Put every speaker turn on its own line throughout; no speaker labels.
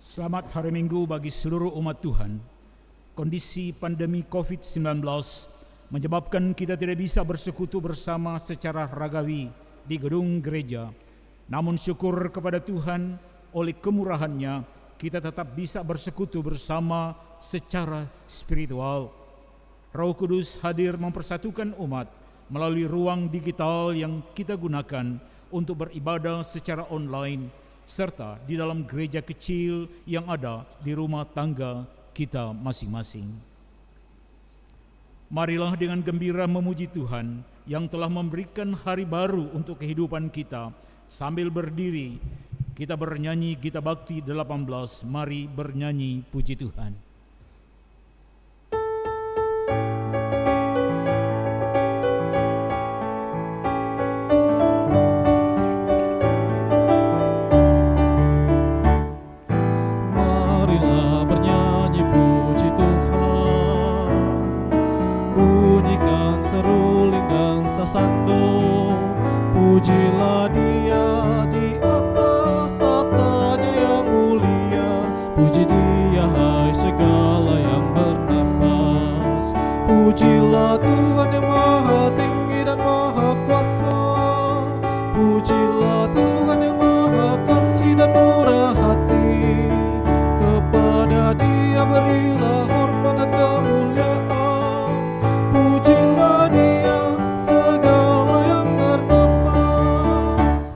Selamat hari Minggu bagi seluruh umat Tuhan. Kondisi pandemi COVID-19 menyebabkan kita tidak bisa bersekutu bersama secara ragawi di gedung gereja. Namun syukur kepada Tuhan, oleh kemurahan-Nya kita tetap bisa bersekutu bersama secara spiritual. Roh Kudus hadir mempersatukan umat melalui ruang digital yang kita gunakan untuk beribadah secara online serta di dalam gereja kecil yang ada di rumah tangga kita masing-masing. Marilah dengan gembira memuji Tuhan yang telah memberikan hari baru untuk kehidupan kita. Sambil berdiri, kita bernyanyi Gita Bakti 18, mari bernyanyi puji Tuhan.
Pujilah Dia di atas tatanya yang mulia. Puji Dia hai segala yang bernafas. Pujilah Tuhan yang maha tinggi dan maha kuasa. Pujilah Tuhan yang maha kasih dan murah hati. Kepada Dia berilah hormat dan kemuliaan. Pujilah Dia segala yang bernafas.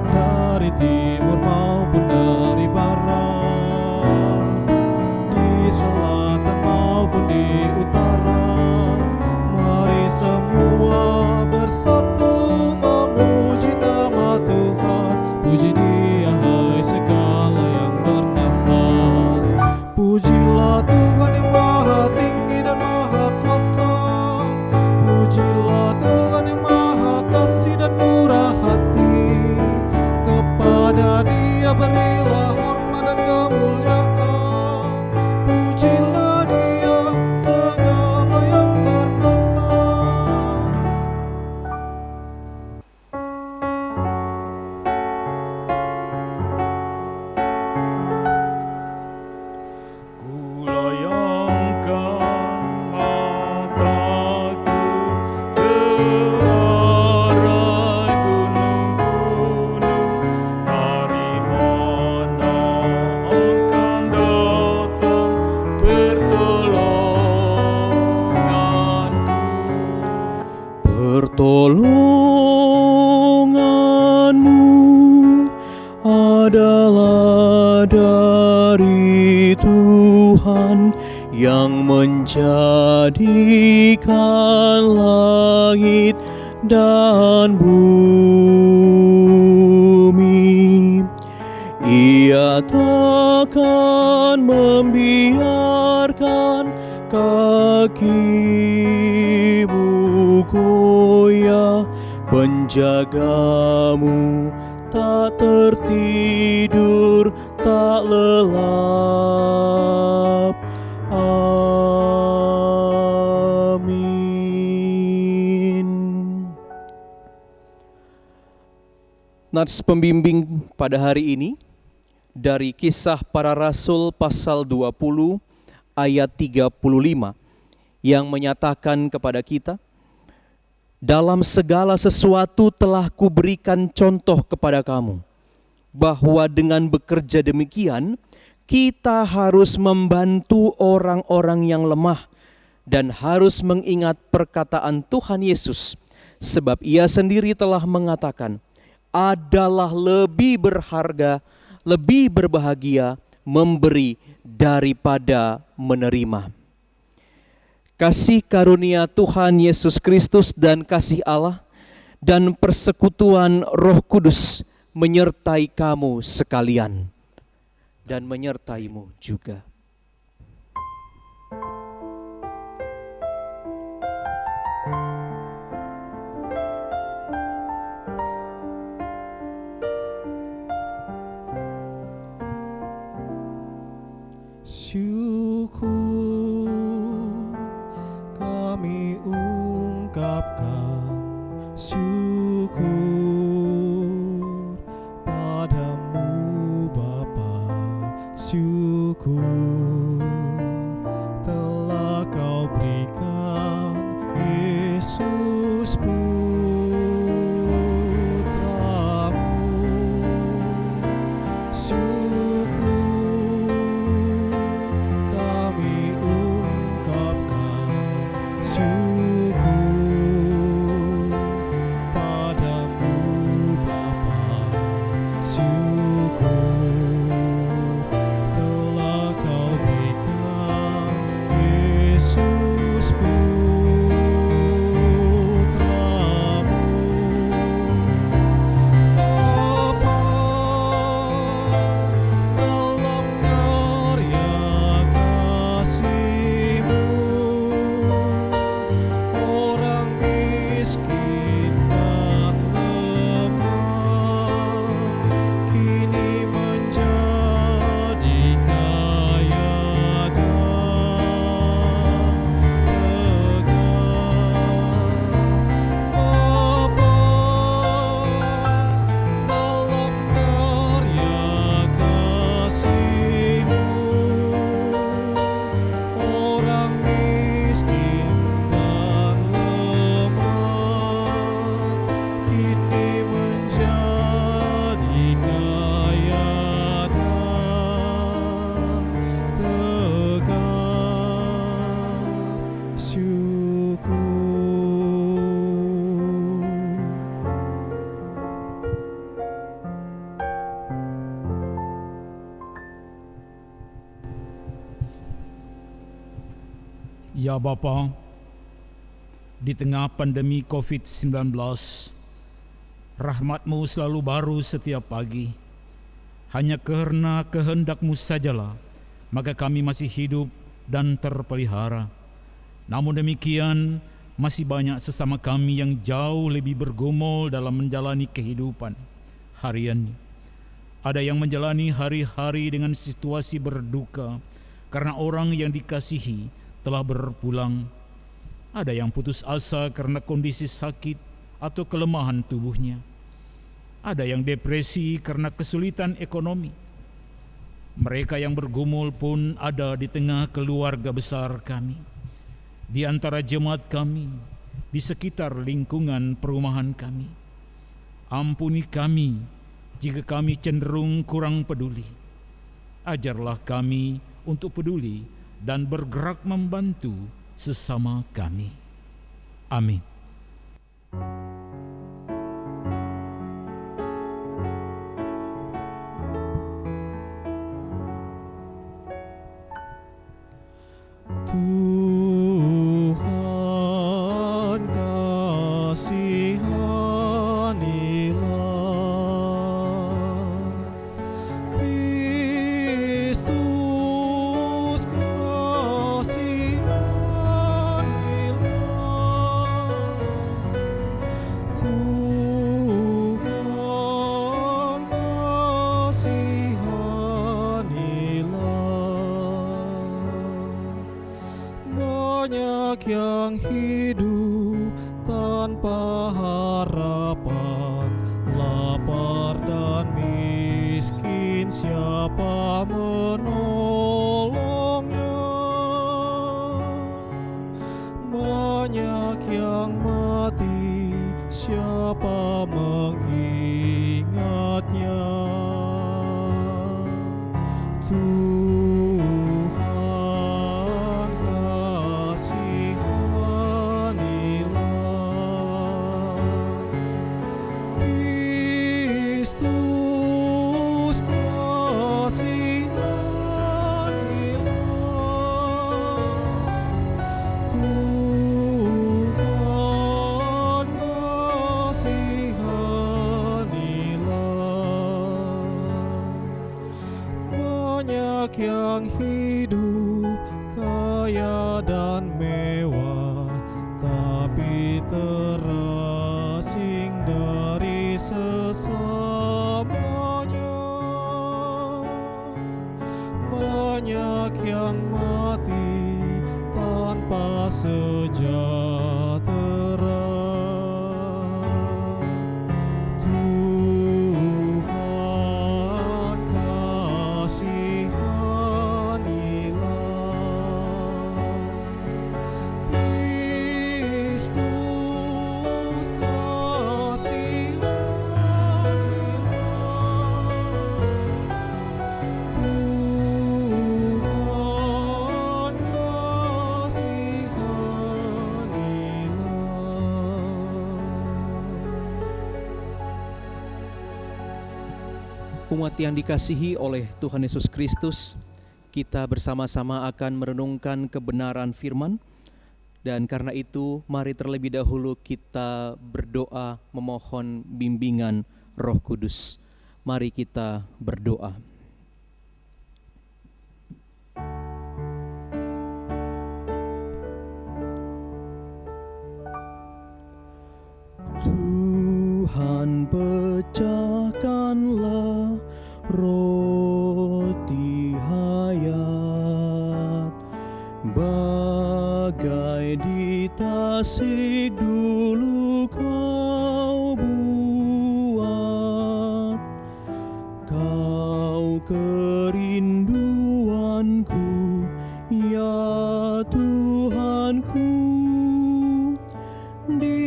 Dari timur maupun dari barat, di selatan maupun di utara, mari semua bersatu memuji nama Tuhan. Puji Dia hai segala yang bernafas. Pujilah Tuhan yang maha tinggi dan maha kuasa. Pujilah Tuhan yang maha kasih dan murah hati. Kepada Dia berilah hormat dan kemuliaan. Pujilah Dia segala yang bernafas.
Kulayangkan mataku ke arah gunung-gunung, dari mana akan datang pertolonganku.
Pertolonganmu adalah dari Tuhan yang menjadikan langit dan bumi. Ia takkan membiarkan kakimu goyah. Penjagamu tak tertidur, tak lelap. Amin. Nats pembimbing pada hari ini dari Kisah Para Rasul pasal 20 ayat 35 yang menyatakan kepada kita, dalam segala sesuatu telah kuberikan contoh kepada kamu, bahwa dengan bekerja demikian, kita harus membantu orang-orang yang lemah dan harus mengingat perkataan Tuhan Yesus, sebab Ia sendiri telah mengatakan, adalah lebih berharga, lebih berbahagia memberi daripada menerima. Kasih karunia Tuhan Yesus Kristus dan kasih Allah dan persekutuan Roh Kudus menyertai kamu sekalian dan menyertaimu juga. Syukur kami ungkapkan, syukur padamu Bapa, menjadi kaya dan tegak syukur.
Ya Bapa, di tengah pandemi COVID-19, rahmat-Mu selalu baru setiap pagi. Hanya karena kehendak-Mu sajalah, maka kami masih hidup dan terpelihara. Namun demikian, masih banyak sesama kami yang jauh lebih bergumul dalam menjalani kehidupan harian. Ada yang menjalani hari-hari dengan situasi berduka karena orang yang dikasihi telah berpulang. Ada yang putus asa karena kondisi sakit atau kelemahan tubuhnya. Ada yang depresi karena kesulitan ekonomi. Mereka yang bergumul pun ada di tengah keluarga besar kami, di antara jemaat kami, di sekitar lingkungan perumahan kami. Ampuni kami jika kami cenderung kurang peduli. Ajarlah kami untuk peduli dan bergerak membantu sesama kami. Amin.
Tuhan kasihanilah, Kristus kasihanilah, Tuhan kasihanilah. Banyak yang hidup tanpa harapan, lapar dan miskin, siapa menolongnya? Banyak yang mati, siapa mengingatnya? Tuhan kasihanilah, Kristus kasihanilah, Tuhan kasihanilah. Banyak yang hidup kaya dan mewah, tapi terasing dari sesamanya. Banyak yang mati tanpa sejahtera. Tuhan kasihanilah, Kristus kasihanilah, Tuhan kasihanilah. Umat yang dikasihi oleh Tuhan Yesus Kristus, kita bersama-sama akan merenungkan kebenaran firman. Dan karena itu, mari terlebih dahulu kita berdoa memohon bimbingan Roh Kudus. Mari kita berdoa. Tuhan, pecahkanlah roti hayat, bagai di tasik dulu kau buat. Kau kerinduanku, ya Tuhanku, di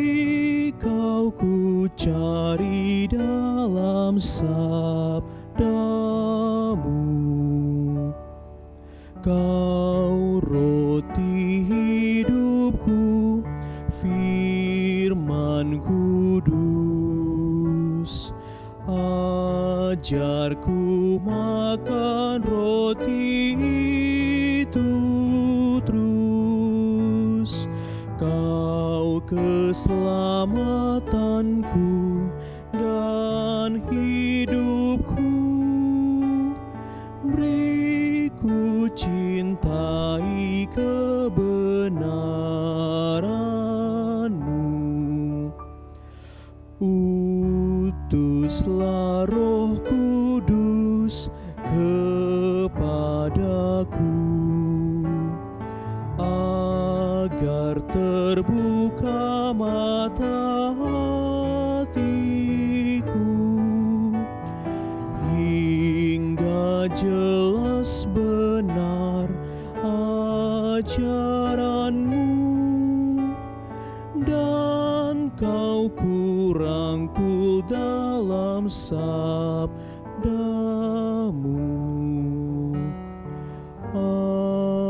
Kau ku cari dalam sabdamu. Kau roti hidupku, firman kudus. Ajarku makan roti itu terus. Kau keselamatanku dan hidupku. Beriku cintai kebenaran-Mu. Utuslah Roh Kudus kepadaku, agar terbuka mata hatiku, hingga jelas benar ajaran-Mu, dan Kau kurangkul dalam sabda-Mu. Amin.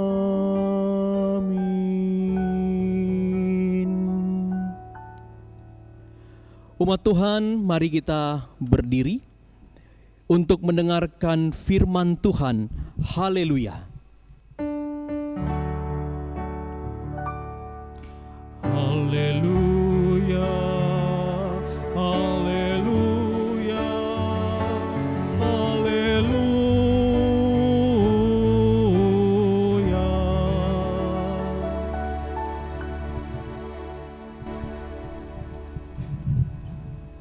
Umat Tuhan, mari kita berdiri untuk mendengarkan firman Tuhan. Haleluya.
Haleluya, haleluya, haleluya.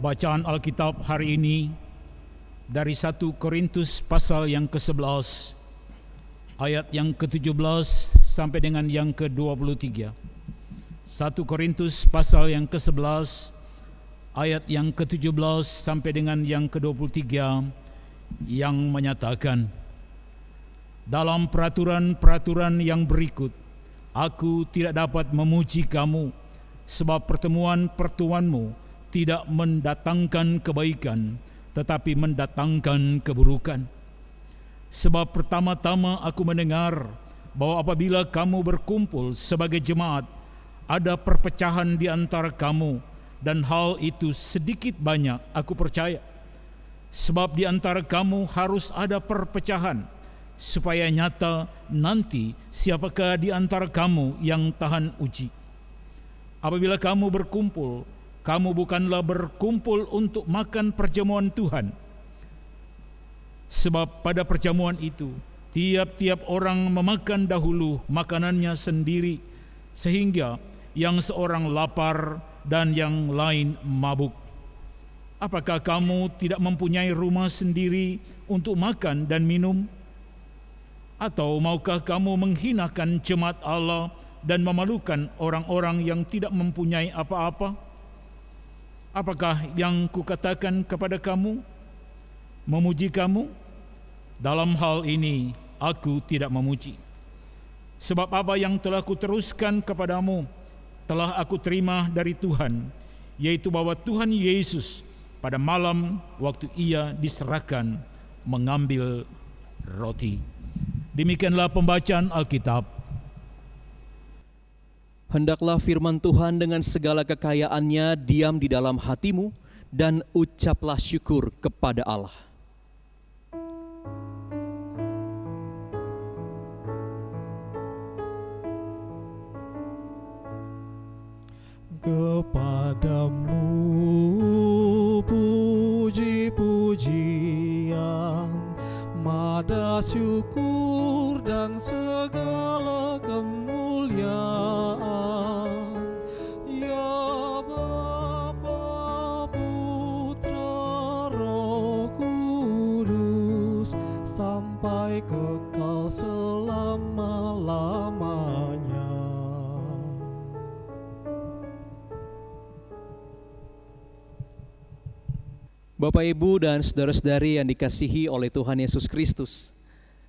Bacaan Alkitab hari ini dari 1 Korintus pasal yang ke-11 ayat yang ke-17 sampai dengan yang ke-23. 1 Korintus pasal yang ke-11 ayat yang ke-17 sampai dengan yang ke-23 yang menyatakan, dalam peraturan-peraturan yang berikut, aku tidak dapat memuji kamu, sebab pertemuan-pertemuanmu tidak mendatangkan kebaikan, tetapi mendatangkan keburukan. Sebab pertama-tama aku mendengar bahwa apabila kamu berkumpul sebagai jemaat, ada perpecahan di antara kamu, dan hal itu sedikit banyak aku percaya. Sebab di antara kamu harus ada perpecahan, supaya nyata nanti siapakah di antara kamu yang tahan uji. Apabila kamu berkumpul, kamu bukanlah berkumpul untuk makan perjamuan Tuhan. Sebab pada perjamuan itu, tiap-tiap orang memakan dahulu makanannya sendiri, sehingga yang seorang lapar dan yang lain mabuk. Apakah kamu tidak mempunyai rumah sendiri untuk makan dan minum? Atau maukah kamu menghinakan jemaat Allah dan memalukan orang-orang yang tidak mempunyai apa-apa? Apakah yang kukatakan kepada kamu? Memuji kamu? Dalam hal ini aku tidak memuji. Sebab apa yang telah kuteruskan kepadamu telah aku terima dari Tuhan, yaitu bahwa Tuhan Yesus pada malam waktu Ia diserahkan mengambil roti. Demikianlah pembacaan Alkitab.
Hendaklah firman Tuhan dengan segala kekayaannya diam di dalam hatimu, dan ucaplah syukur kepada Allah.
Kepadamu puji-pujian, mada syukur dan segala kemuliaan, ya Bapa, Putra, Roh Kudus, sampai kekal selama-lamanya.
Bapak, Ibu, dan saudara-saudari yang dikasihi oleh Tuhan Yesus Kristus,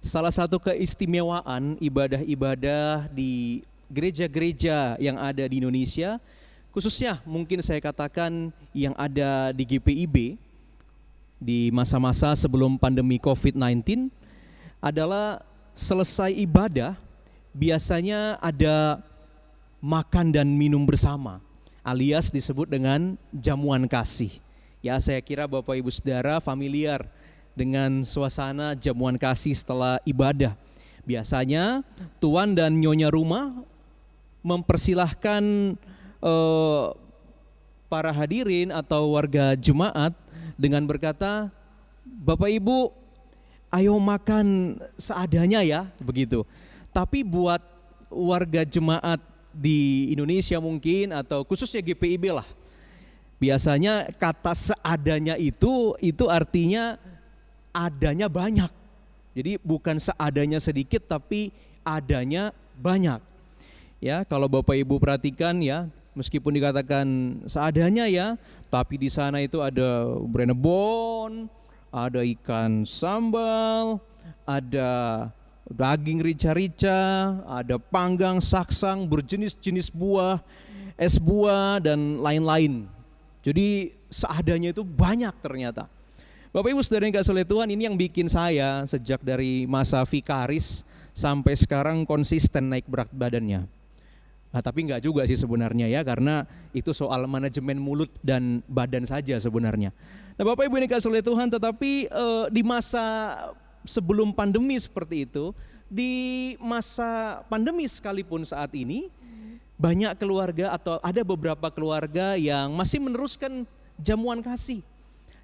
salah satu keistimewaan ibadah-ibadah di gereja-gereja yang ada di Indonesia khususnya mungkin saya katakan yang ada di GPIB di masa-masa sebelum pandemi COVID-19 adalah selesai ibadah biasanya ada makan dan minum bersama, alias disebut dengan jamuan kasih. Ya, saya kira Bapak Ibu Saudara familiar dengan suasana jamuan kasih setelah ibadah. Biasanya tuan dan nyonya rumah mempersilahkan para hadirin atau warga jemaat dengan berkata, Bapak Ibu, ayo makan seadanya ya, begitu. Tapi buat warga jemaat di Indonesia mungkin atau khususnya GPIB lah, biasanya kata seadanya itu artinya adanya banyak. Jadi bukan seadanya sedikit tapi adanya banyak. Ya, kalau Bapak Ibu perhatikan ya, meskipun dikatakan seadanya ya, tapi di sana itu ada brenebon, ada ikan sambal, ada daging rica-rica, ada panggang, saksang, berjenis-jenis buah, es buah dan lain-lain. Jadi seadanya itu banyak ternyata. Bapak Ibu Saudara yang dikasihi oleh Tuhan, ini yang bikin saya sejak dari masa vikaris sampai sekarang konsisten naik berat badannya. Nah, tapi enggak juga sih sebenarnya ya, karena itu soal manajemen mulut dan badan saja sebenarnya. Nah, Bapak Ibu yang dikasihi oleh Tuhan, tetapi di masa sebelum pandemi seperti itu, di masa pandemi sekalipun saat ini, banyak keluarga atau ada beberapa keluarga yang masih meneruskan jamuan kasih.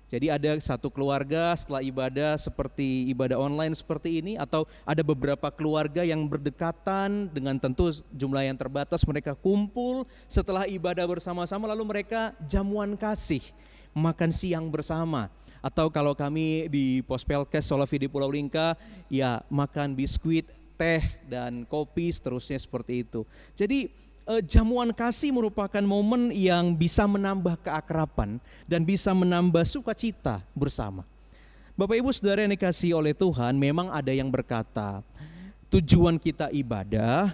Jadi ada satu keluarga setelah ibadah seperti ibadah online seperti ini, atau ada beberapa keluarga yang berdekatan dengan tentu jumlah yang terbatas, mereka kumpul setelah ibadah bersama-sama lalu mereka jamuan kasih, makan siang bersama. Atau kalau kami di Pospelkes Solavi di Pulau Lingka, ya makan biskuit, teh dan kopi seterusnya seperti itu. Jadi jamuan kasih merupakan momen yang bisa menambah keakraban dan bisa menambah sukacita bersama. Bapak Ibu Saudara yang dikasihi oleh Tuhan, memang ada yang berkata, tujuan kita ibadah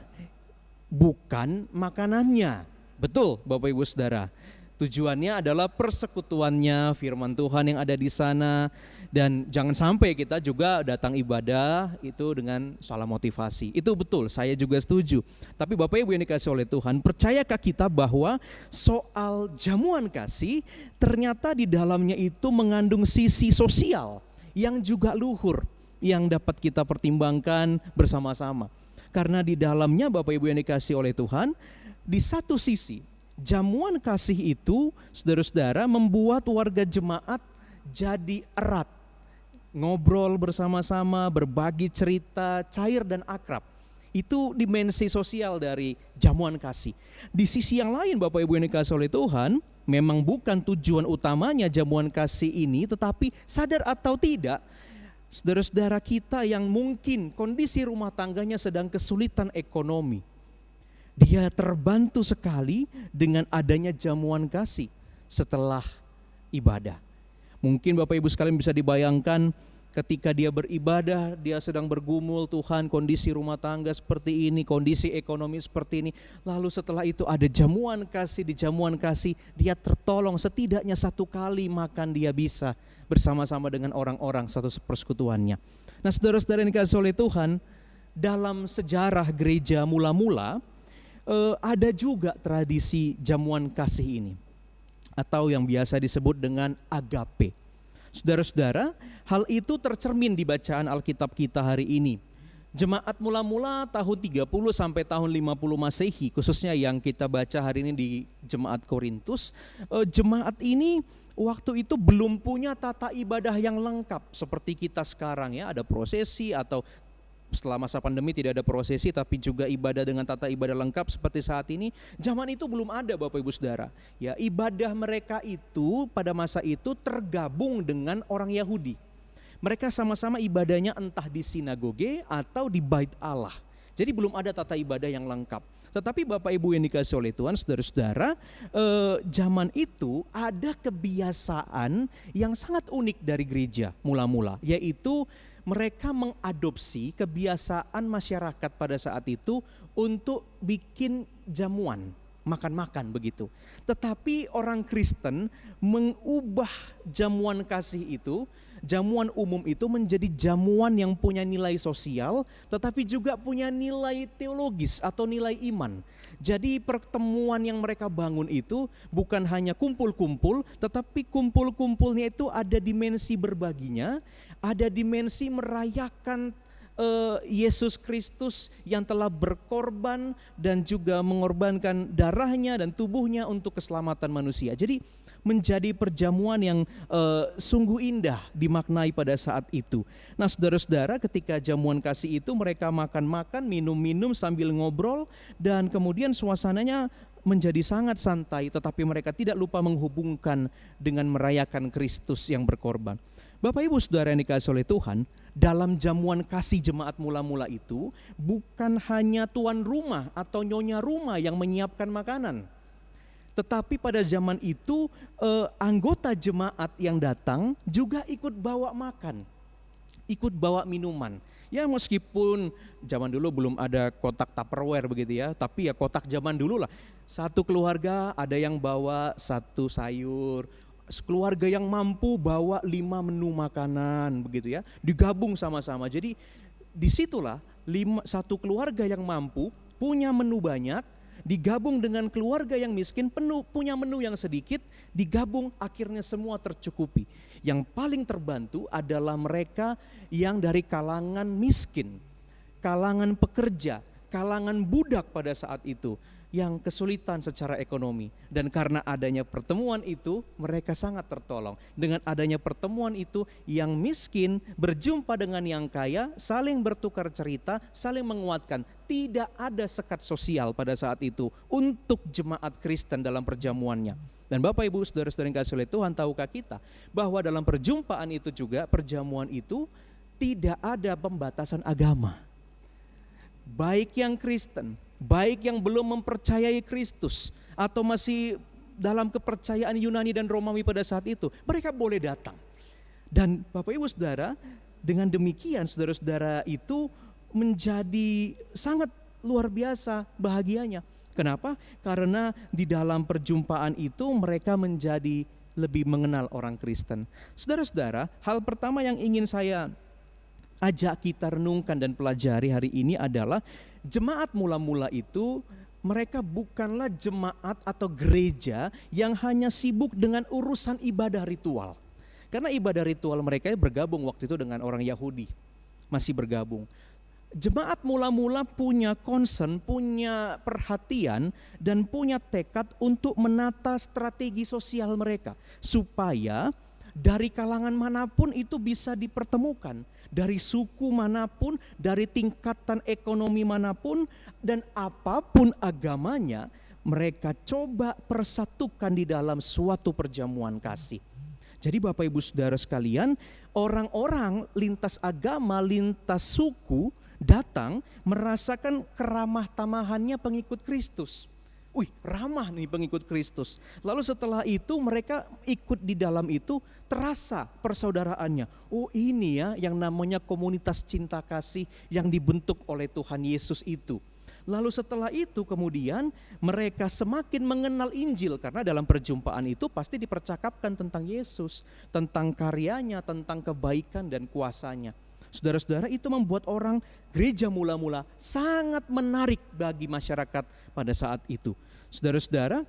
bukan makanannya. Betul Bapak Ibu Saudara. Tujuannya adalah persekutuannya, firman Tuhan yang ada di sana. Dan jangan sampai kita juga datang ibadah itu dengan salah motivasi. Itu betul, saya juga setuju. Tapi Bapak Ibu yang dikasihi oleh Tuhan, percayakah kita bahwa soal jamuan kasih ternyata di dalamnya itu mengandung sisi sosial yang juga luhur, yang dapat kita pertimbangkan bersama-sama. Karena di dalamnya Bapak Ibu yang dikasihi oleh Tuhan, di satu sisi jamuan kasih itu, saudara-saudara, membuat warga jemaat jadi erat. Ngobrol bersama-sama, berbagi cerita, cair dan akrab. Itu dimensi sosial dari jamuan kasih. Di sisi yang lain Bapak Ibu yang dikasihi oleh Tuhan, memang bukan tujuan utamanya jamuan kasih ini, tetapi sadar atau tidak, saudara-saudara kita yang mungkin kondisi rumah tangganya sedang kesulitan ekonomi, dia terbantu sekali dengan adanya jamuan kasih setelah ibadah. Mungkin Bapak Ibu sekalian bisa dibayangkan ketika dia beribadah, dia sedang bergumul, Tuhan kondisi rumah tangga seperti ini, kondisi ekonomi seperti ini. Lalu setelah itu ada jamuan kasih, di jamuan kasih dia tertolong, setidaknya satu kali makan dia bisa bersama-sama dengan orang-orang satu persekutuannya. Nah saudara-saudara yang dikasihi oleh Tuhan, dalam sejarah gereja mula-mula, ada juga tradisi jamuan kasih ini, atau yang biasa disebut dengan agape. Saudara-saudara, hal itu tercermin di bacaan Alkitab kita hari ini. Jemaat mula-mula tahun 30 sampai tahun 50 Masehi, khususnya yang kita baca hari ini di Jemaat Korintus, jemaat ini waktu itu belum punya tata ibadah yang lengkap seperti kita sekarang ya, ada prosesi atau setelah masa pandemi tidak ada prosesi tapi juga ibadah dengan tata ibadah lengkap seperti saat ini. Zaman itu belum ada Bapak Ibu Saudara. Ya, ibadah mereka itu pada masa itu tergabung dengan orang Yahudi. Mereka sama-sama ibadahnya entah di sinagoge atau di bait Allah. Jadi belum ada tata ibadah yang lengkap. Tetapi Bapak Ibu yang dikasihi oleh Tuhan, saudara-saudara, zaman itu ada kebiasaan yang sangat unik dari gereja mula-mula, yaitu mereka mengadopsi kebiasaan masyarakat pada saat itu untuk bikin jamuan makan-makan begitu. Tetapi orang Kristen mengubah jamuan kasih itu, jamuan umum itu menjadi jamuan yang punya nilai sosial, tetapi juga punya nilai teologis atau nilai iman. Jadi pertemuan yang mereka bangun itu bukan hanya kumpul-kumpul, tetapi kumpul-kumpulnya itu ada dimensi berbaginya, ada dimensi merayakan Yesus Kristus yang telah berkorban dan juga mengorbankan darahnya dan tubuhnya untuk keselamatan manusia. Jadi menjadi perjamuan yang sungguh indah dimaknai pada saat itu. Nah saudara-saudara, ketika jamuan kasih itu mereka makan-makan, minum-minum sambil ngobrol, dan kemudian suasananya menjadi sangat santai, tetapi mereka tidak lupa menghubungkan dengan merayakan Kristus yang berkorban. Bapak Ibu Saudara yang dikasihi oleh Tuhan, dalam jamuan kasih jemaat mula-mula itu bukan hanya tuan rumah atau nyonya rumah yang menyiapkan makanan. Tetapi pada zaman itu anggota jemaat yang datang juga ikut bawa makan, ikut bawa minuman. Ya meskipun zaman dulu belum ada kotak Tupperware begitu ya, tapi ya kotak zaman dulu lah. Satu keluarga ada yang bawa satu sayur, keluarga yang mampu bawa 5 menu makanan begitu ya, digabung sama-sama. Jadi disitulah satu keluarga yang mampu punya menu banyak, digabung dengan keluarga yang miskin punya menu yang sedikit, digabung akhirnya semua tercukupi. Yang paling terbantu adalah mereka yang dari kalangan miskin, kalangan pekerja, kalangan budak pada saat itu, yang kesulitan secara ekonomi. Dan karena adanya pertemuan itu mereka sangat tertolong. Dengan adanya pertemuan itu yang miskin berjumpa dengan yang kaya, saling bertukar cerita, saling menguatkan. Tidak ada sekat sosial pada saat itu untuk jemaat Kristen dalam perjamuannya. Dan Bapak Ibu Saudara-saudara yang kasih oleh Tuhan, tahukah kita bahwa dalam perjumpaan itu juga, perjamuan itu tidak ada pembatasan agama. Baik yang Kristen, baik yang belum mempercayai Kristus atau masih dalam kepercayaan Yunani dan Romawi pada saat itu, mereka boleh datang. Dan Bapak Ibu Saudara, dengan demikian saudara-saudara itu menjadi sangat luar biasa bahagianya. Kenapa? Karena di dalam perjumpaan itu mereka menjadi lebih mengenal orang Kristen. Saudara-saudara, hal pertama yang ingin saya ajak kita renungkan dan pelajari hari ini adalah jemaat mula-mula itu mereka bukanlah jemaat atau gereja yang hanya sibuk dengan urusan ibadah ritual. Karena ibadah ritual mereka bergabung waktu itu dengan orang Yahudi, masih bergabung. Jemaat mula-mula punya concern, punya perhatian dan punya tekad untuk menata strategi sosial mereka supaya dari kalangan manapun itu bisa dipertemukan, dari suku manapun, dari tingkatan ekonomi manapun, dan apapun agamanya, mereka coba persatukan di dalam suatu perjamuan kasih. Jadi Bapak Ibu Saudara sekalian, orang-orang lintas agama, lintas suku datang merasakan keramah tamahannya pengikut Kristus. Wih, ramah nih pengikut Kristus. Lalu setelah itu mereka ikut di dalam itu, terasa persaudaraannya. Oh ini ya yang namanya komunitas cinta kasih yang dibentuk oleh Tuhan Yesus itu. Lalu setelah itu kemudian mereka semakin mengenal Injil, karena dalam perjumpaan itu pasti dipercakapkan tentang Yesus, tentang karyanya, tentang kebaikan dan kuasanya. Saudara-saudara, itu membuat orang gereja mula-mula sangat menarik bagi masyarakat pada saat itu. Saudara-saudara,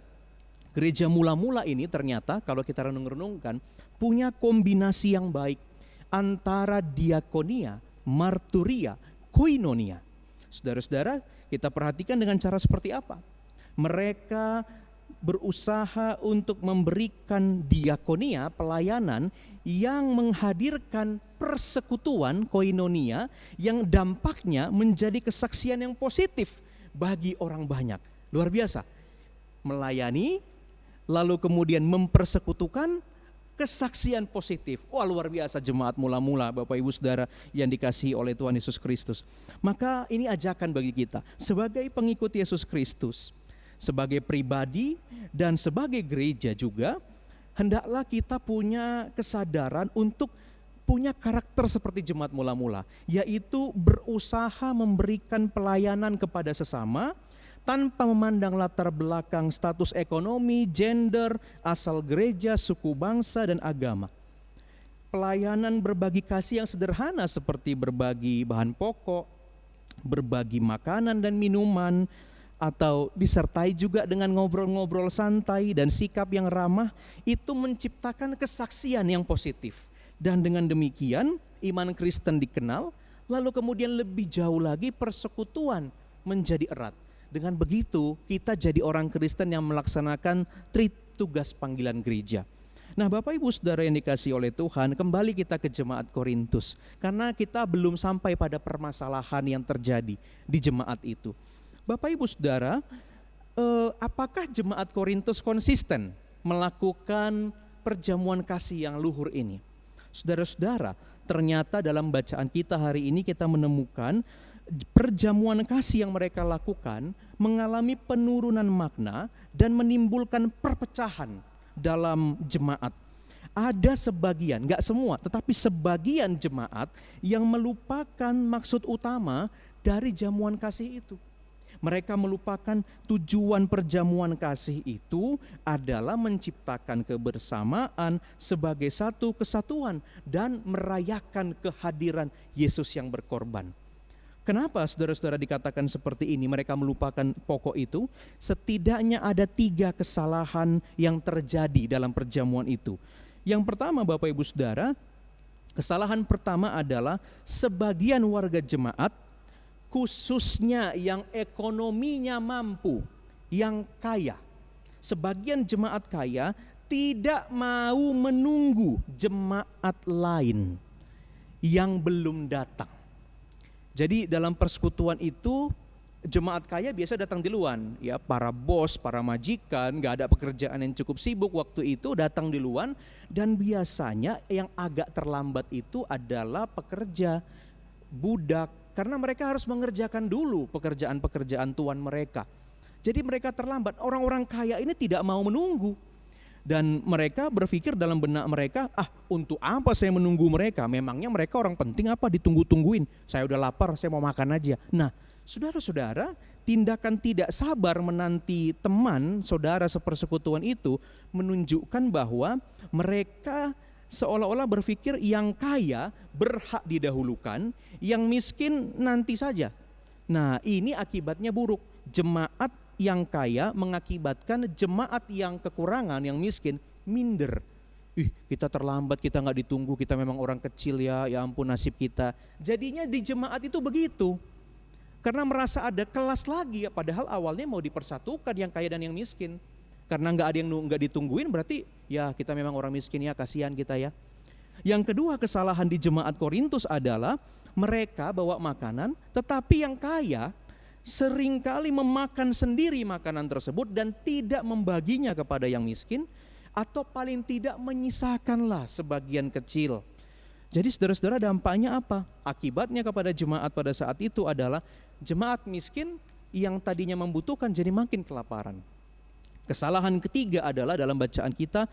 gereja mula-mula ini ternyata kalau kita renung-renungkan punya kombinasi yang baik antara diakonia, marturia, koinonia. Saudara-saudara, kita perhatikan dengan cara seperti apa. Mereka berusaha untuk memberikan diakonia, pelayanan yang menghadirkan persekutuan, koinonia, yang dampaknya menjadi kesaksian yang positif bagi orang banyak. Luar biasa. Melayani, lalu kemudian mempersekutukan, kesaksian positif. Wah, luar biasa jemaat mula-mula Bapak Ibu Saudara yang dikasihi oleh Tuhan Yesus Kristus. Maka ini ajakan bagi kita sebagai pengikut Yesus Kristus, sebagai pribadi dan sebagai gereja juga, hendaklah kita punya kesadaran untuk punya karakter seperti jemaat mula-mula, yaitu berusaha memberikan pelayanan kepada sesama, tanpa memandang latar belakang, status ekonomi, gender, asal gereja, suku bangsa, dan agama. Pelayanan berbagi kasih yang sederhana seperti berbagi bahan pokok, berbagi makanan dan minuman, atau disertai juga dengan ngobrol-ngobrol santai dan sikap yang ramah, itu menciptakan kesaksian yang positif. Dan dengan demikian iman Kristen dikenal, lalu kemudian lebih jauh lagi persekutuan menjadi erat. Dengan begitu kita jadi orang Kristen yang melaksanakan tugas panggilan gereja. Nah, Bapak Ibu Saudara yang dikasihi oleh Tuhan, kembali kita ke jemaat Korintus. Karena kita belum sampai pada permasalahan yang terjadi di jemaat itu. Bapak Ibu Saudara, apakah jemaat Korintus konsisten melakukan perjamuan kasih yang luhur ini? Saudara-saudara, ternyata dalam bacaan kita hari ini kita menemukan perjamuan kasih yang mereka lakukan mengalami penurunan makna dan menimbulkan perpecahan dalam jemaat. Ada sebagian, enggak semua, tetapi sebagian jemaat yang melupakan maksud utama dari jamuan kasih itu. Mereka melupakan tujuan perjamuan kasih itu adalah menciptakan kebersamaan sebagai satu kesatuan dan merayakan kehadiran Yesus yang berkorban. Kenapa saudara-saudara dikatakan seperti ini? Mereka melupakan pokok itu. Setidaknya ada 3 kesalahan yang terjadi dalam perjamuan itu. Yang pertama, Bapak Ibu Saudara, kesalahan pertama adalah sebagian warga jemaat, khususnya yang ekonominya mampu, yang kaya. Sebagian jemaat kaya tidak mau menunggu jemaat lain yang belum datang. Jadi dalam persekutuan itu jemaat kaya biasa datang duluan, ya, para bos, para majikan, gak ada pekerjaan yang cukup sibuk waktu itu, datang duluan. Dan biasanya yang agak terlambat itu adalah pekerja, budak, karena mereka harus mengerjakan dulu pekerjaan-pekerjaan tuan mereka. Jadi mereka terlambat. Orang-orang kaya ini tidak mau menunggu. Dan mereka berpikir dalam benak mereka, untuk apa saya menunggu mereka? Memangnya mereka orang penting apa ditunggu-tungguin? Saya udah lapar, saya mau makan aja. Nah, saudara-saudara, tindakan tidak sabar menanti teman, saudara sepersekutuan itu menunjukkan bahwa mereka seolah-olah berpikir yang kaya berhak didahulukan, yang miskin nanti saja. Nah, ini akibatnya buruk. Jemaat yang kaya mengakibatkan jemaat yang kekurangan, yang miskin, minder. Kita terlambat, kita gak ditunggu, kita memang orang kecil ya ampun nasib kita. Jadinya di jemaat itu begitu. Karena merasa ada kelas lagi, padahal awalnya mau dipersatukan yang kaya dan yang miskin. Karena gak ada yang gak ditungguin, berarti ya kita memang orang miskin ya, kasihan kita ya. Yang kedua kesalahan di jemaat Korintus adalah mereka bawa makanan, tetapi yang kaya seringkali memakan sendiri makanan tersebut dan tidak membaginya kepada yang miskin, atau paling tidak menyisakanlah sebagian kecil. Jadi saudara-saudara, dampaknya apa? Akibatnya kepada jemaat pada saat itu adalah jemaat miskin yang tadinya membutuhkan jadi makin kelaparan. Kesalahan ketiga adalah dalam bacaan kita,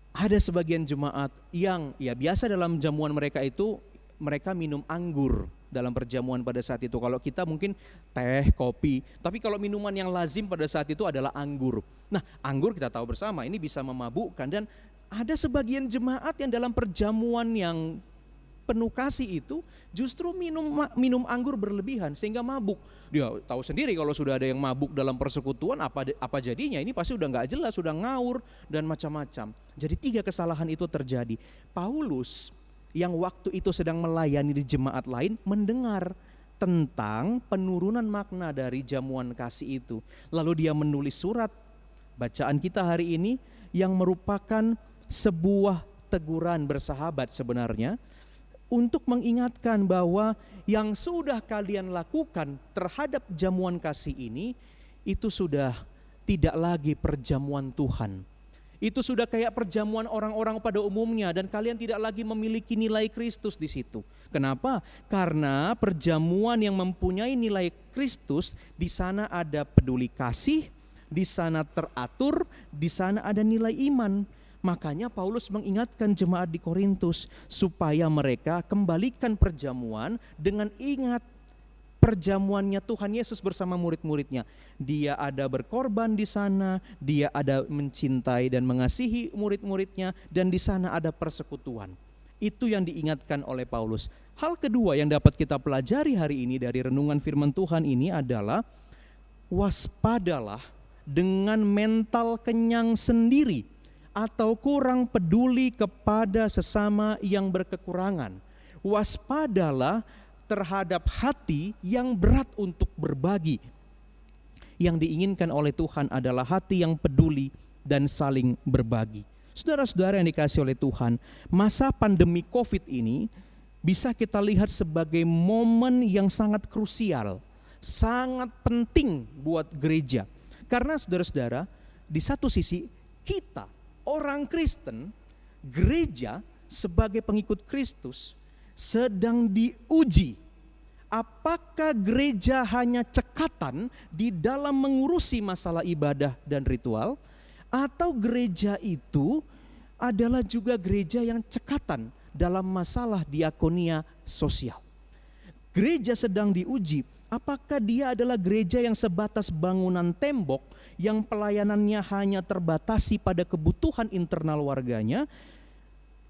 ada sebagian jemaat yang ya biasa dalam jamuan mereka itu mereka minum anggur dalam perjamuan pada saat itu. Kalau kita mungkin teh, kopi, tapi kalau minuman yang lazim pada saat itu adalah anggur. Nah, anggur kita tahu bersama ini bisa memabukkan, dan ada sebagian jemaat yang dalam perjamuan yang penuh kasih itu justru minum anggur berlebihan sehingga mabuk. Dia tahu sendiri kalau sudah ada yang mabuk dalam persekutuan apa jadinya, ini pasti udah nggak jelas, sudah ngawur dan macam-macam. Jadi 3 kesalahan itu terjadi. Paulus yang waktu itu sedang melayani di jemaat lain mendengar tentang penurunan makna dari jamuan kasih itu. Lalu dia menulis surat bacaan kita hari ini yang merupakan sebuah teguran bersahabat sebenarnya, untuk mengingatkan bahwa yang sudah kalian lakukan terhadap jamuan kasih ini itu sudah tidak lagi perjamuan Tuhan. Itu sudah kayak perjamuan orang-orang pada umumnya, dan kalian tidak lagi memiliki nilai Kristus di situ. Kenapa? Karena perjamuan yang mempunyai nilai Kristus, di sana ada peduli kasih, di sana teratur, di sana ada nilai iman. Makanya Paulus mengingatkan jemaat di Korintus supaya mereka kembalikan perjamuan dengan ingat perjamuannya Tuhan Yesus bersama murid-muridnya. Dia ada berkorban di sana, dia ada mencintai dan mengasihi murid-muridnya, dan di sana ada persekutuan. Itu yang diingatkan oleh Paulus. Hal kedua yang dapat kita pelajari hari ini dari renungan firman Tuhan ini adalah waspadalah dengan mental kenyang sendiri atau kurang peduli kepada sesama yang berkekurangan. Waspadalah terhadap hati yang berat untuk berbagi. Yang diinginkan oleh Tuhan adalah hati yang peduli dan saling berbagi. Saudara-saudara yang dikasihi oleh Tuhan, masa pandemi COVID ini bisa kita lihat sebagai momen yang sangat krusial, sangat penting buat gereja. Karena saudara-saudara, di satu sisi kita, orang Kristen, gereja sebagai pengikut Kristus sedang diuji. Apakah gereja hanya cekatan di dalam mengurusi masalah ibadah dan ritual, atau gereja itu adalah juga gereja yang cekatan dalam masalah diakonia sosial? Gereja sedang diuji, apakah dia adalah gereja yang sebatas bangunan tembok yang pelayanannya hanya terbatasi pada kebutuhan internal warganya?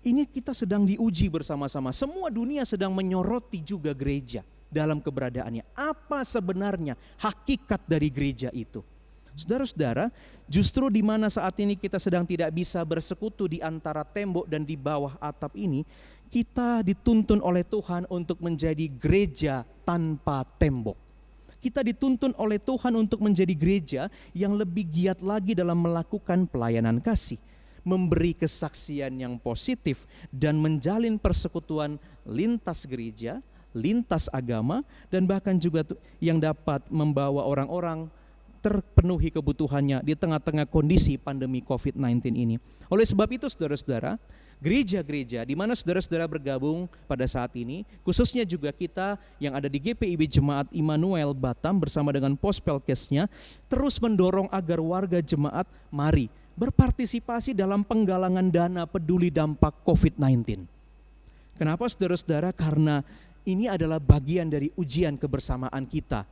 Ini kita sedang diuji bersama-sama. Semua dunia sedang menyoroti juga gereja dalam keberadaannya. Apa sebenarnya hakikat dari gereja itu? Saudara-saudara, justru di mana saat ini kita sedang tidak bisa bersekutu di antara tembok dan di bawah atap ini, kita dituntun oleh Tuhan untuk menjadi gereja tanpa tembok. Kita dituntun oleh Tuhan untuk menjadi gereja yang lebih giat lagi dalam melakukan pelayanan kasih, memberi kesaksian yang positif, dan menjalin persekutuan lintas gereja, lintas agama, dan bahkan juga yang dapat membawa orang-orang terpenuhi kebutuhannya di tengah-tengah kondisi pandemi COVID-19 ini. Oleh sebab itu saudara-saudara, gereja-gereja di mana saudara-saudara bergabung pada saat ini, khususnya juga kita yang ada di GPIB Jemaat Immanuel Batam bersama dengan Pospelkesnya, terus mendorong agar warga jemaat mari berpartisipasi dalam penggalangan dana peduli dampak COVID-19. Kenapa saudara-saudara? Karena ini adalah bagian dari ujian kebersamaan kita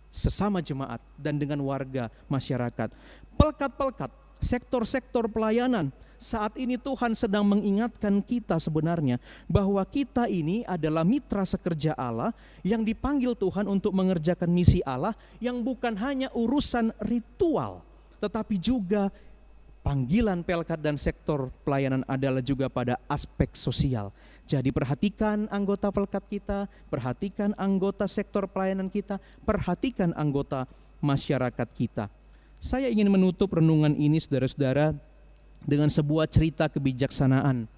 sesama jemaat dan dengan warga masyarakat. Pelkat-pelkat, sektor-sektor pelayanan, saat ini Tuhan sedang mengingatkan kita sebenarnya bahwa kita ini adalah mitra sekerja Allah yang dipanggil Tuhan untuk mengerjakan misi Allah yang bukan hanya urusan ritual, tetapi juga panggilan pelkat dan sektor pelayanan adalah juga pada aspek sosial. Jadi perhatikan anggota pelkat kita, perhatikan anggota sektor pelayanan kita, perhatikan anggota masyarakat kita. Saya ingin menutup renungan ini saudara-saudara dengan sebuah cerita kebijaksanaan.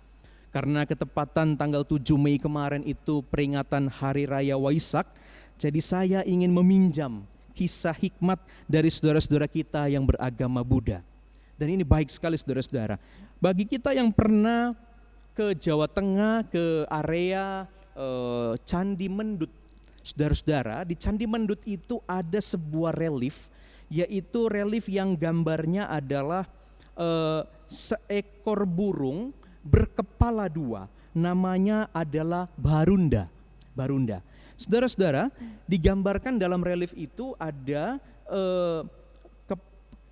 Karena ketepatan tanggal 7 Mei kemarin itu peringatan Hari Raya Waisak, jadi saya ingin meminjam kisah hikmat dari saudara-saudara kita yang beragama Buddha. Dan ini baik sekali saudara-saudara. Bagi kita yang pernah ke Jawa Tengah, ke area Candi Mendut. Saudara-saudara, di Candi Mendut itu ada sebuah relief, yaitu relief yang gambarnya adalah seekor burung berkepala dua. Namanya adalah Barunda. Barunda. Saudara-saudara, digambarkan dalam relief itu ada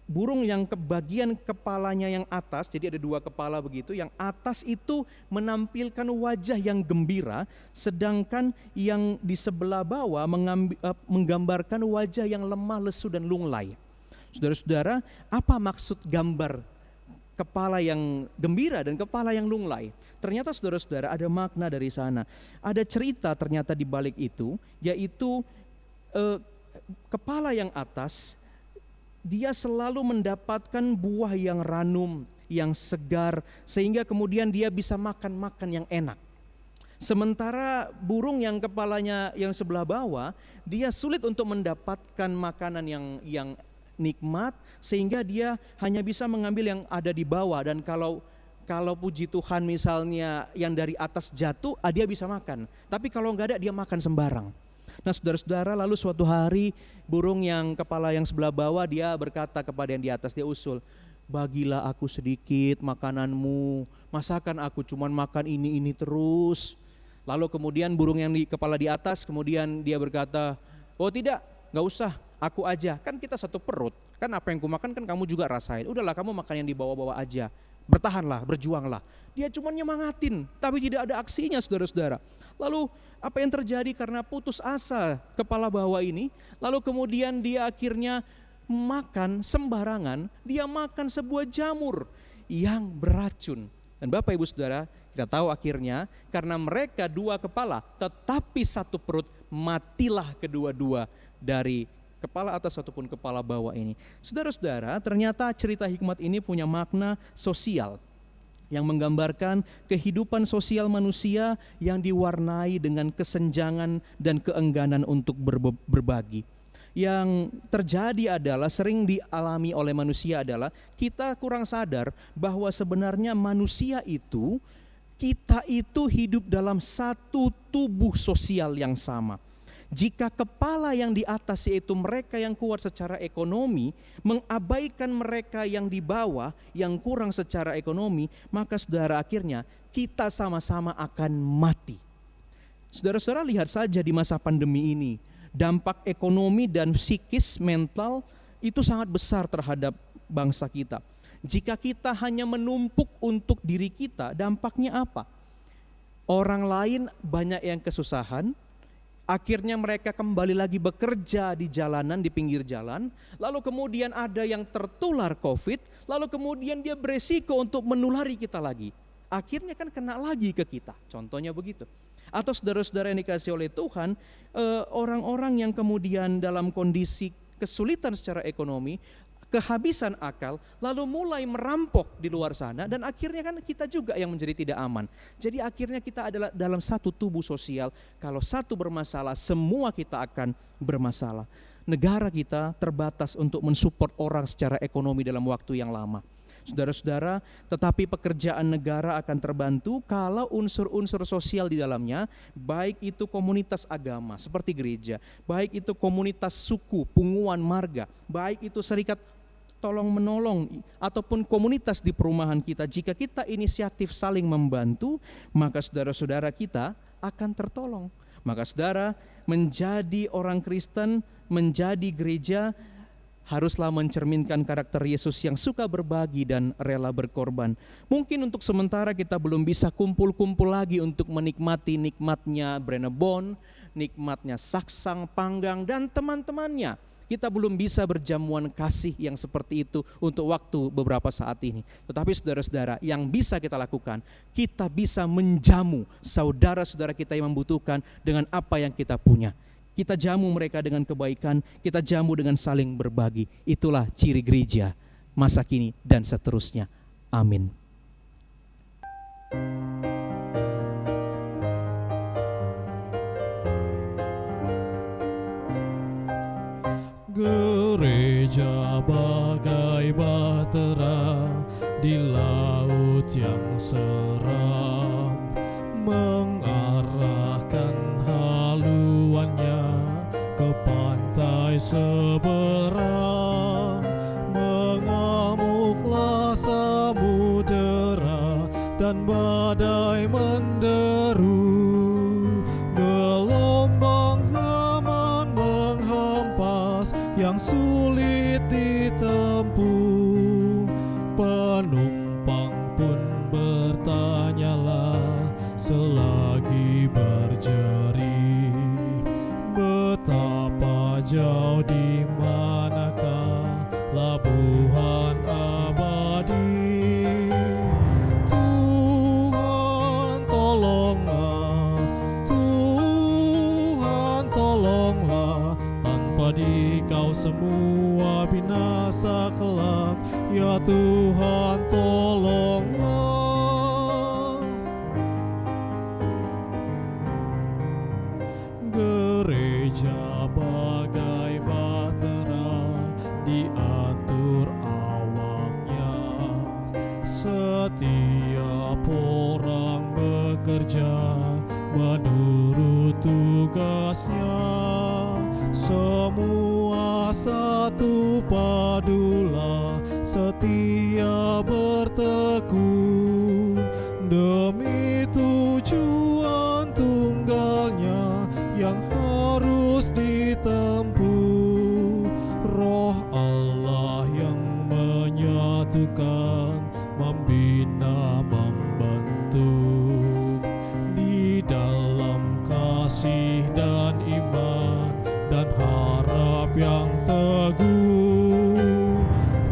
burung yang bagian kepalanya yang atas, jadi ada dua kepala begitu, yang atas itu menampilkan wajah yang gembira, sedangkan yang di sebelah bawah menggambarkan wajah yang lemah, lesu dan lunglai. Saudara-saudara, apa maksud gambar kepala yang gembira dan kepala yang lunglai? Ternyata saudara-saudara ada makna dari sana. Ada cerita ternyata di balik itu, yaitu kepala yang atas dia selalu mendapatkan buah yang ranum, yang segar, sehingga kemudian dia bisa makan-makan yang enak. Sementara burung yang kepalanya yang sebelah bawah, dia sulit untuk mendapatkan makanan yang nikmat, sehingga dia hanya bisa mengambil yang ada di bawah. Dan kalau puji Tuhan misalnya yang dari atas jatuh, dia bisa makan. Tapi kalau enggak ada, dia makan sembarang. Nah saudara-saudara, lalu suatu hari burung yang kepala yang sebelah bawah dia berkata kepada yang di atas, dia usul, bagilah aku sedikit makananmu, masakan aku cuman makan ini terus. Lalu kemudian burung yang di kepala di atas kemudian dia berkata, Oh tidak, gak usah, aku aja. Kan kita satu perut, kan apa yang kumakan kan kamu juga rasain. Udahlah kamu makan yang dibawa-bawa aja. Bertahanlah, berjuanglah. Dia cuma nyemangatin, tapi tidak ada aksinya saudara-saudara. Lalu apa yang terjadi karena putus asa kepala bawah ini? Lalu kemudian dia akhirnya makan sembarangan, dia makan sebuah jamur yang beracun. Dan Bapak Ibu Saudara, kita tahu akhirnya karena mereka dua kepala tetapi satu perut, matilah kedua-dua dari kepala atas ataupun kepala bawah ini. Saudara-saudara, ternyata cerita hikmat ini punya makna sosial yang menggambarkan kehidupan sosial manusia yang diwarnai dengan kesenjangan dan keengganan untuk berbagi. Yang terjadi adalah sering dialami oleh manusia adalah kita kurang sadar bahwa sebenarnya manusia itu, kita itu hidup dalam satu tubuh sosial yang sama. Jika kepala yang di atas yaitu mereka yang kuat secara ekonomi mengabaikan mereka yang di bawah yang kurang secara ekonomi, maka saudara akhirnya kita sama-sama akan mati. Saudara-saudara lihat saja di masa pandemi ini, dampak ekonomi dan psikis mental itu sangat besar terhadap bangsa kita. Jika kita hanya menumpuk untuk diri kita, dampaknya apa? Orang lain banyak yang kesusahan, akhirnya mereka kembali lagi bekerja di jalanan, di pinggir jalan. Lalu kemudian ada yang tertular COVID, lalu kemudian dia beresiko untuk menulari kita lagi. Akhirnya kan kena lagi ke kita, contohnya begitu. Atau saudara-saudara yang dikasih oleh Tuhan, orang-orang yang kemudian dalam kondisi kesulitan secara ekonomi, kehabisan akal, lalu mulai merampok di luar sana, dan akhirnya kan kita juga yang menjadi tidak aman. Jadi akhirnya kita adalah dalam satu tubuh sosial, kalau satu bermasalah, semua kita akan bermasalah. Negara kita terbatas untuk mensupport orang secara ekonomi dalam waktu yang lama. Saudara-saudara, tetapi pekerjaan negara akan terbantu kalau unsur-unsur sosial di dalamnya, baik itu komunitas agama seperti gereja, baik itu komunitas suku, punguan marga, baik itu serikat tolong menolong ataupun komunitas di perumahan kita. Jika kita inisiatif saling membantu, maka saudara-saudara kita akan tertolong. Maka saudara, menjadi orang Kristen, menjadi gereja, haruslah mencerminkan karakter Yesus yang suka berbagi dan rela berkorban. Mungkin untuk sementara kita belum bisa kumpul-kumpul lagi untuk menikmati nikmatnya Brenebon, nikmatnya Saksang, Panggang, dan teman-temannya. Kita belum bisa berjamuan kasih yang seperti itu untuk waktu beberapa saat ini. Tetapi saudara-saudara, yang bisa kita lakukan, kita bisa menjamu saudara-saudara kita yang membutuhkan dengan apa yang kita punya. Kita jamu mereka dengan kebaikan, kita jamu dengan saling berbagi. Itulah ciri gereja masa kini dan seterusnya. Amin.
Gereja bagai bahtera di laut yang seram, mengarahkan haluannya ke pantai seberang. Mengamuklah samudera dan badai menderu, gelombang zaman menghempas yang sulit ditempuh. Penumpang pun bertanyalah selagi berjeri, betapa jauh di manakah labuhan abadi. Tuhan tolonglah, Tuhan tolonglah, tanpa Dikau semua binasa kelak. Ya Tuhan tolonglah. Gereja bagai bahtera diatur awaknya, setiap orang bekerja menurut tugasnya. Semua satu padulah, setia bertekun demi tujuan tunggalnya yang harus ditemukan. kasih dan iman dan harap yang teguh.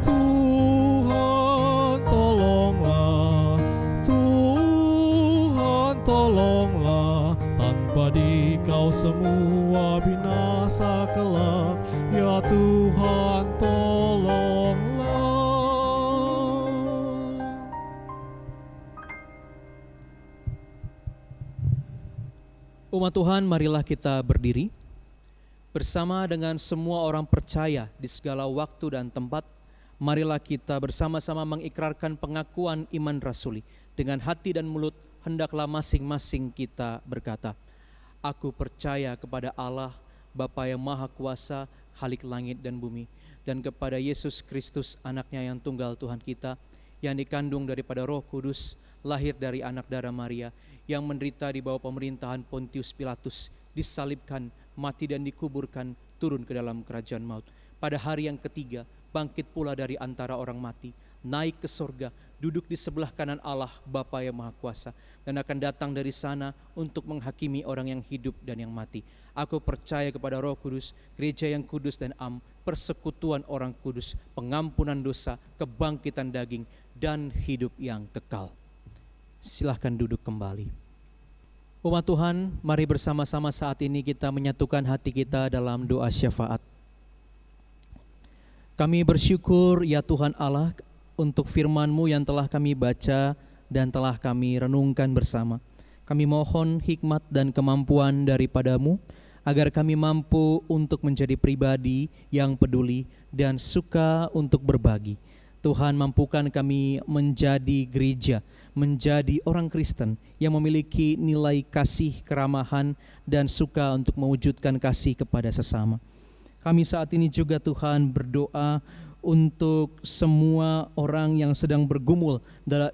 Tuhan tolonglah, Tuhan tolonglah, tanpa Dikau semua binasa kelak. Ya Tuhan tolonglah.
Umat Tuhan, marilah kita berdiri bersama dengan semua orang percaya di segala waktu dan tempat. Marilah kita bersama-sama mengikrarkan pengakuan iman rasuli. Dengan hati dan mulut hendaklah masing-masing kita berkata, Aku percaya kepada Allah, Bapa yang Maha Kuasa, Khalik langit dan bumi, dan kepada Yesus Kristus, anaknya yang tunggal Tuhan kita, yang dikandung daripada Roh Kudus, lahir dari anak darah Maria, yang menderita di bawah pemerintahan Pontius Pilatus, disalibkan, mati dan dikuburkan, turun ke dalam kerajaan maut. Pada hari yang ketiga, bangkit pula dari antara orang mati, naik ke sorga, duduk di sebelah kanan Allah Bapa yang Maha Kuasa, dan akan datang dari sana untuk menghakimi orang yang hidup dan yang mati. Aku percaya kepada Roh Kudus, gereja yang kudus dan am, persekutuan orang kudus, pengampunan dosa, kebangkitan daging, dan hidup yang kekal. Silahkan duduk kembali. Umat Tuhan, mari bersama-sama saat ini kita menyatukan hati kita dalam doa syafaat. Kami bersyukur ya Tuhan Allah untuk firman-Mu yang telah kami baca dan telah kami renungkan bersama. Kami mohon hikmat dan kemampuan daripada-Mu agar kami mampu untuk menjadi pribadi yang peduli dan suka untuk berbagi. Tuhan, mampukan kami menjadi gereja, menjadi orang Kristen yang memiliki nilai kasih, keramahan, dan suka untuk mewujudkan kasih kepada sesama. Kami saat ini juga Tuhan berdoa untuk semua orang yang sedang bergumul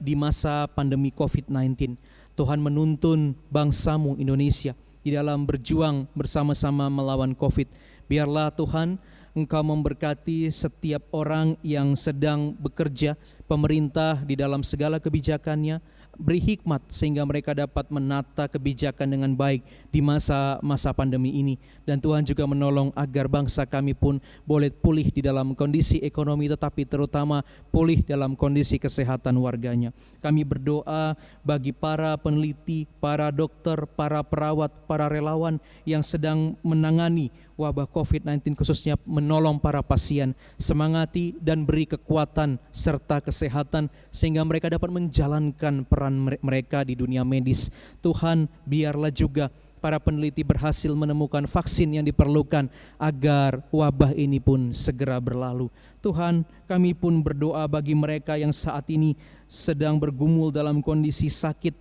di masa pandemi COVID-19. Tuhan menuntun bangsa-Mu Indonesia di dalam berjuang bersama-sama melawan COVID. Biarlah Tuhan Engkau memberkati setiap orang yang sedang bekerja, pemerintah di dalam segala kebijakannya, beri hikmat sehingga mereka dapat menata kebijakan dengan baik di masa-masa pandemi ini. Dan Tuhan juga menolong agar bangsa kami pun boleh pulih di dalam kondisi ekonomi, tetapi terutama pulih dalam kondisi kesehatan warganya. Kami berdoa bagi para peneliti, para dokter, para perawat, para relawan yang sedang menangani wabah COVID-19, khususnya menolong para pasien, semangati dan beri kekuatan serta kesehatan sehingga mereka dapat menjalankan peran mereka di dunia medis. Tuhan, biarlah juga para peneliti berhasil menemukan vaksin yang diperlukan agar wabah ini pun segera berlalu. Tuhan, kami pun berdoa bagi mereka yang saat ini sedang bergumul dalam kondisi sakit,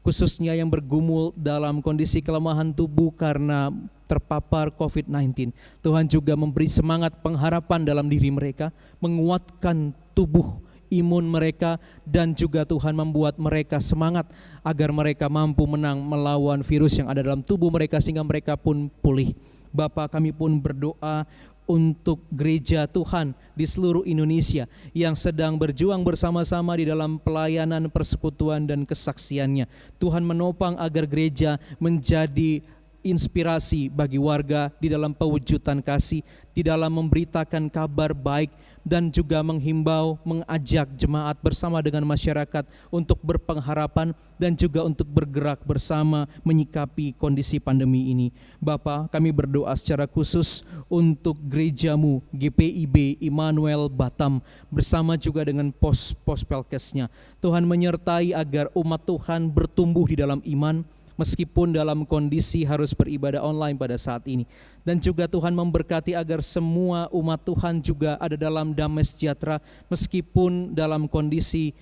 khususnya yang bergumul dalam kondisi kelemahan tubuh karena terpapar COVID-19. Tuhan juga memberi semangat pengharapan dalam diri mereka, menguatkan tubuh imun mereka, dan juga Tuhan membuat mereka semangat agar mereka mampu menang melawan virus yang ada dalam tubuh mereka sehingga mereka pun pulih. Bapa, kami pun berdoa untuk gereja Tuhan di seluruh Indonesia yang sedang berjuang bersama-sama di dalam pelayanan, persekutuan, dan kesaksiannya. Tuhan menopang agar gereja menjadi inspirasi bagi warga di dalam pewujudan kasih, di dalam memberitakan kabar baik, dan juga menghimbau, mengajak jemaat bersama dengan masyarakat untuk berpengharapan dan juga untuk bergerak bersama menyikapi kondisi pandemi ini. Bapa, kami berdoa secara khusus untuk gereja-Mu GPIB Immanuel Batam bersama juga dengan pos Pelkesnya. Tuhan menyertai agar umat Tuhan bertumbuh di dalam iman, meskipun dalam kondisi harus beribadah online pada saat ini. Dan juga Tuhan memberkati agar semua umat Tuhan juga ada dalam damai sejahtera meskipun dalam kondisi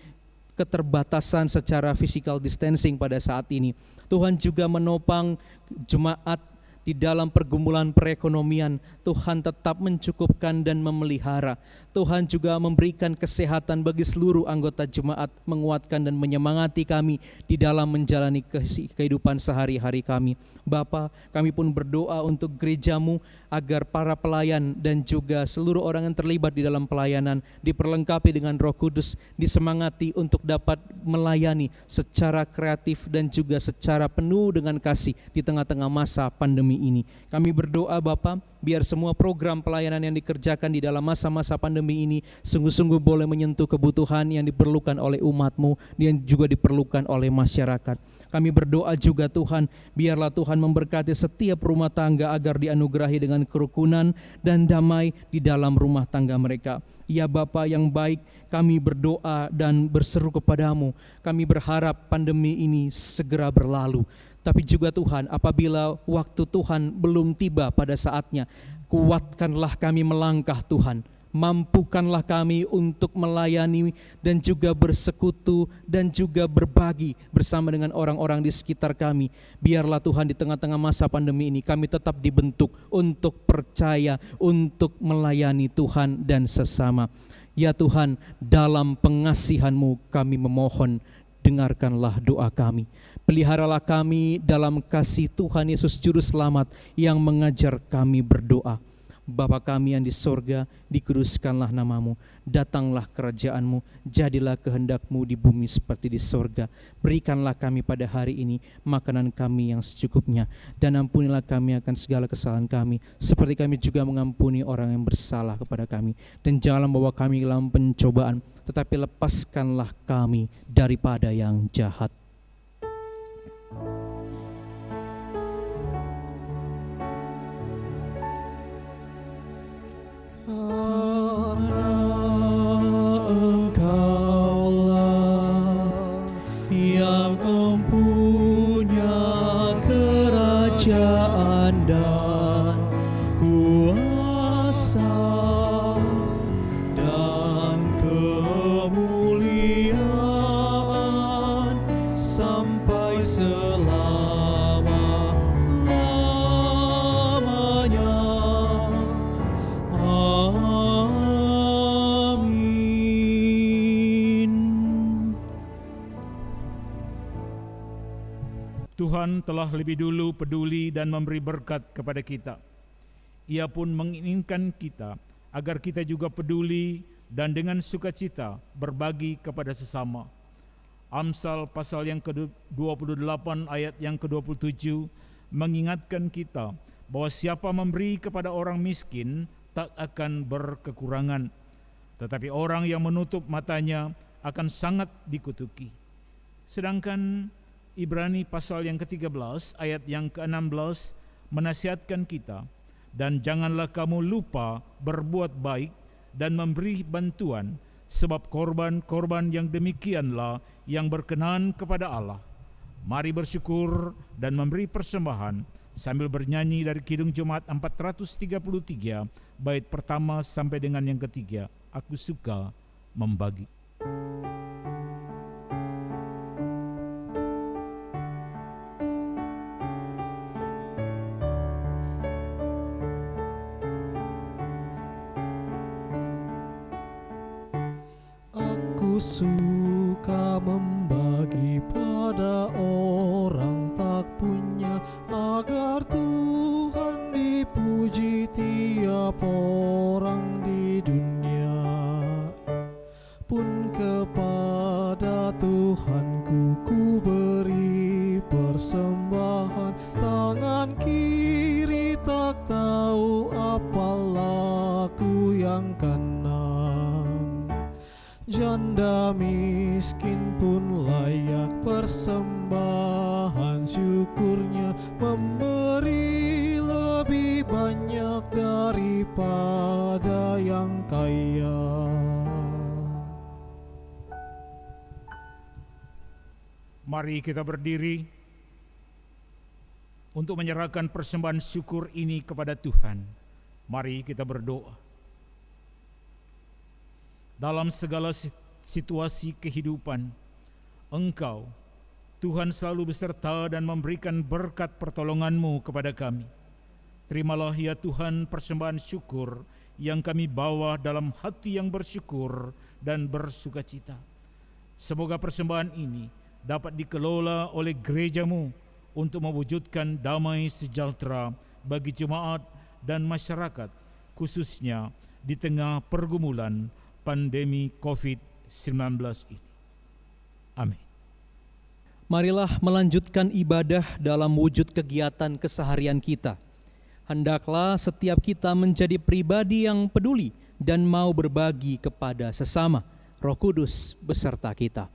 keterbatasan secara physical distancing pada saat ini. Tuhan juga menopang jemaat Di dalam pergumulan perekonomian, Tuhan tetap mencukupkan dan memelihara. Tuhan juga memberikan kesehatan bagi seluruh anggota jemaat, menguatkan dan menyemangati kami di dalam menjalani kehidupan sehari-hari kami. Bapa, kami pun berdoa untuk gereja-Mu agar para pelayan dan juga seluruh orang yang terlibat di dalam pelayanan diperlengkapi dengan Roh Kudus, disemangati untuk dapat melayani secara kreatif dan juga secara penuh dengan kasih di tengah-tengah masa pandemi ini. Kami berdoa Bapa, biar semua program pelayanan yang dikerjakan di dalam masa-masa pandemi ini sungguh-sungguh boleh menyentuh kebutuhan yang diperlukan oleh umat-Mu dan juga diperlukan oleh masyarakat. Kami berdoa juga Tuhan, biarlah Tuhan memberkati setiap rumah tangga agar dianugerahi dengan kerukunan dan damai di dalam rumah tangga mereka. Ya Bapa yang baik, kami berdoa dan berseru kepadamu. Kami berharap pandemi ini segera berlalu. Tapi juga Tuhan, apabila waktu Tuhan belum tiba pada saatnya, kuatkanlah kami melangkah Tuhan. Mampukanlah kami untuk melayani dan juga bersekutu dan juga berbagi bersama dengan orang-orang di sekitar kami. Biarlah Tuhan di tengah-tengah masa pandemi ini kami tetap dibentuk untuk percaya, untuk melayani Tuhan dan sesama. Ya Tuhan, dalam pengasihan-Mu kami memohon, dengarkanlah doa kami. Peliharalah kami dalam kasih Tuhan Yesus Juru Selamat yang mengajar kami berdoa. Bapa kami yang di sorga, dikuduskanlah nama-Mu, datanglah kerajaan-Mu, jadilah kehendak-Mu di bumi seperti di sorga. Berikanlah kami pada hari ini makanan kami yang secukupnya, dan ampunilah kami akan segala kesalahan kami, seperti kami juga mengampuni orang yang bersalah kepada kami. Dan janganlah membawa kami dalam pencobaan, tetapi lepaskanlah kami daripada yang jahat.
Kerajaan dan kuasa dan kemuliaan sampai selama-lamanya. Amin.
Tuhan telah lebih dulu peduli dan memberi berkat kepada kita. Ia pun menginginkan kita agar kita juga peduli dan dengan sukacita berbagi kepada sesama. Amsal pasal yang ke-28 ayat yang ke-27 mengingatkan kita bahwa siapa memberi kepada orang miskin tak akan berkekurangan, tetapi orang yang menutup matanya akan sangat dikutuki. Sedangkan Ibrani pasal yang ke-13 ayat yang ke-16 menasihatkan kita, dan janganlah kamu lupa berbuat baik dan memberi bantuan, sebab korban-korban yang demikianlah yang berkenan kepada Allah. Mari bersyukur dan memberi persembahan sambil bernyanyi dari Kidung Jemaat 433 bait pertama sampai dengan yang ketiga. Aku suka membagi.
Aku suka membagi pada orang tak punya, agar Tuhan dipuji tiap orang di dunia. Pun kepada Tuhanku ku beri persembahan, tangan kiri tak tahu apa laku yang kanan. Janda miskin pun layak persembahan syukurnya, memberi lebih banyak daripada yang kaya.
Mari kita berdiri untuk menyerahkan persembahan syukur ini kepada Tuhan. Mari kita berdoa. Dalam segala situasi kehidupan, Engkau, Tuhan, selalu beserta dan memberikan berkat pertolongan-Mu kepada kami. Terimalah ya Tuhan persembahan syukur yang kami bawa dalam hati yang bersyukur dan bersukacita. Semoga persembahan ini dapat dikelola oleh gereja-Mu untuk mewujudkan damai sejahtera bagi jemaat dan masyarakat, khususnya di tengah pergumulan pandemi COVID-19 ini. Amin.
Marilah melanjutkan ibadah dalam wujud kegiatan keseharian kita. Hendaklah setiap kita menjadi pribadi yang peduli dan mau berbagi kepada sesama. Roh Kudus beserta kita.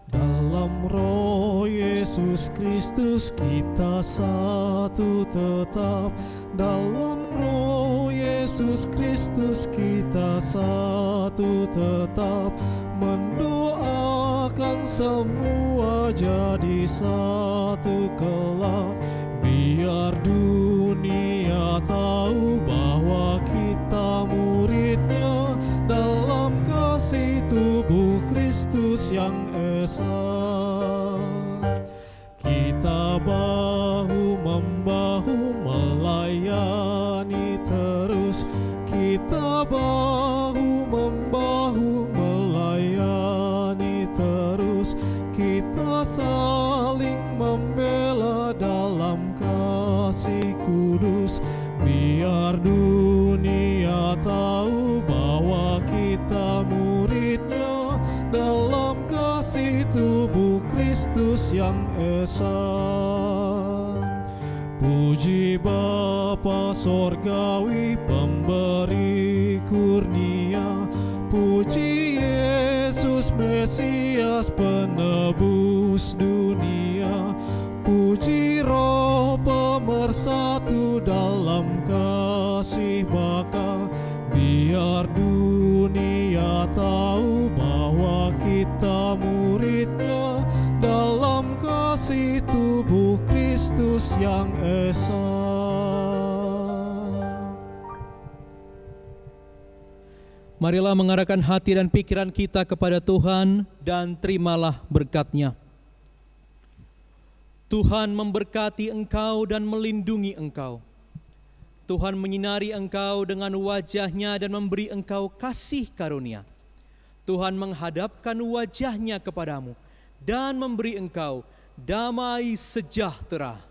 Dalam Roh Yesus Kristus kita satu tetap. Dalam Roh Yesus Kristus kita satu tetap. Mendoakan semua jadi satu kelak. Biar dunia tahu bahwa kita muridnya dalam kasih tubuh Kristus yang esa. Kita bahu-membahu melayani terus. Kita bahu-membahu melayani terus. Kita saling membela dalam kasih kudus. Biar dunia tahu bahwa kita muridnya dalam kasih tubuh Kristus yang esa. Puji Bapa Sorgawi pemberi kurnia. Puji Yesus Mesias penebus dunia. Puji Roh pemersatu dalam kasih Bapa. Biar dunia tahu bahwa kita muridnya dalam kasih tubuh Kristus yang esa.
Marilah mengarahkan hati dan pikiran kita kepada Tuhan dan terimalah berkat-Nya. Tuhan memberkati engkau dan melindungi engkau. Tuhan menyinari engkau dengan wajah-Nya dan memberi engkau kasih karunia. Tuhan menghadapkan wajah-Nya kepadamu dan memberi engkau damai sejahtera.